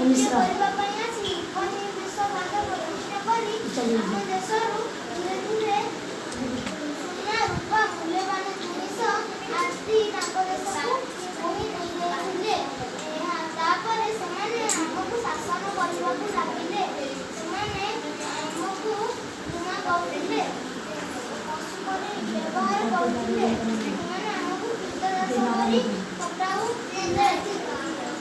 କରିବା ପାଇଁ ଆସି ଉପନିବେଶ ଭାଗ ପ୍ରତିଷ୍ଠା କରି ଆମ ଦେଶରୁ ଧୀରେ ଧୀରେ ସୁନା ରୂପା ମୂଲ୍ୟବାନ ଜିନିଷ ଆଦି ତାଙ୍କ ଦେଶକୁ ପୁଣି ନେଇଯାଇଥିଲେ। ତାପରେ ସେମାନେ ଆମକୁ ଶାସନ କରିବାକୁ ଲାଗିଲେ। ସେମାନେ ଆମକୁ ଘୃଣା କରୁଥିଲେ, ପଶୁ ପରି ବ୍ୟବହାର କରୁଥିଲେ। ସେମାନେ ଆମକୁ କୀଟଦାସ କରି ଖଟାଉଥିଲେ।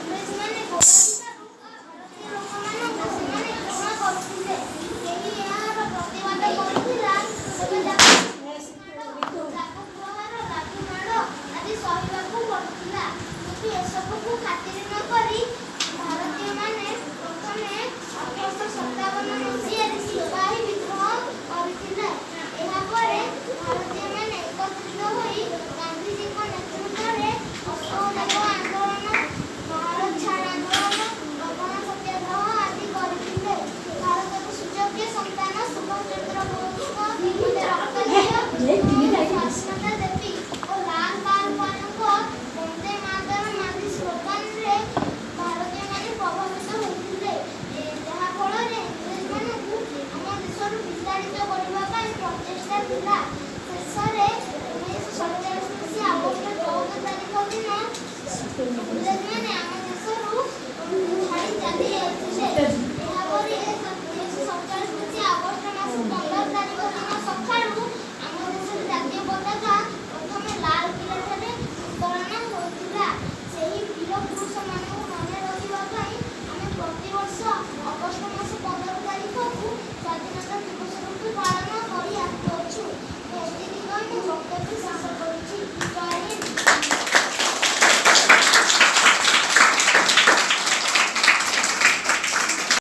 ଇଂରେଜମାନେ ଗୋଡ଼ାଇବାରୁ ଭାରତୀୟ ଲୋକମାନଙ୍କୁ ସେମାନେ ଘୃଣା କରୁଥିଲେ। କେହି ଏହାର ପ୍ରତିବାଦ କରୁଥିଲା ତେବେ ତାକୁ ପ୍ରହାର, ଲାଠି ମାଡ଼ ଆଦି ସହିବାକୁ ପଡୁଥିଲା। କିନ୍ତୁ ଏସବୁକୁ ଖାତିର ନ କରି ଭାରତୀୟମାନେ ପ୍ରଥମେ 1857 ମସିହାରେ ସିପାହୀ ବିଦ୍ରୋହ କରିଥିଲେ। ଏହାପରେ ଭାରତୀୟମାନେ ଏକତ୍ରିତ ହୋଇ ଗାନ୍ଧିଜୀଙ୍କ ନେତୃତ୍ୱରେ ଅସହଯୋଗ ଆନ୍ଦୋଳନ, ଭାରତ ଛାଡ଼ ଆନ୍ଦୋଳନ, ଲବଣ ସତ୍ୟାଗ୍ରହ ଆଦି କରିଥିଲେ। ଭାରତକୁ ସୁଯୋଗ୍ୟ ସନ୍ତାନ ସୁଭାଷ ଚନ୍ଦ୍ର ବୋଷଙ୍କ ସ୍ୱାଧୀନତା ଦେବୀ ଓ ଲାଲ ବାହାଦୁରଙ୍କ ବନ୍ଦେ ମାତରମ୍ ଆଦି ସ୍ଲୋଗାନରେ ଭାରତୀୟମାନେ ପ୍ରଭାବିତ ହୋଇଥିଲେ, ଯାହାଫଳରେ ଇଂରେଜମାନଙ୍କୁ ଆମ ଦେଶରୁ ବିତାଡ଼ିତ କରିବା ପାଇଁ ପ୍ରଚେଷ୍ଟା ଥିଲା। ଶେଷରେ 1947 ମସିହା ଅଗଷ୍ଟ 14 ତାରିଖ ଦିନ ଇଂରେଜମାନେ ଆମ ଦେଶରୁ ଛାଡ଼ି ଚାଲି ଯାଇଥିଲେ। ଏହାପରେ 1947 ମସିହା ଅଗଷ୍ଟ ମାସ 15 ତାରିଖ ଦିନ ସକାଳୁ ଆମ ଦେଶର ଜାତୀୟ ପତାକା ପ୍ରଥମେ ଲାଲକିଲ୍ଲାଠାରେ ଉତ୍ତୋଳନ ହୋଇଥିଲା। ସେହି ବୀର ପୁରୁଷମାନଙ୍କୁ ମନେ ରଖିବା ପାଇଁ ଆମେ ପ୍ରତିବର୍ଷ ଅଗଷ୍ଟ ମାସ 15 ତାରିଖକୁ ସ୍ୱାଧୀନତା ଦିବସ ରୂପେ ପାଳନ କରି ଆସୁଅଛୁ। ଏତିକି କହି ମୁଁ ବକ୍ତବ୍ୟ ଶେଷ କରୁଛି। ଜୟ ହିନ୍ଦ।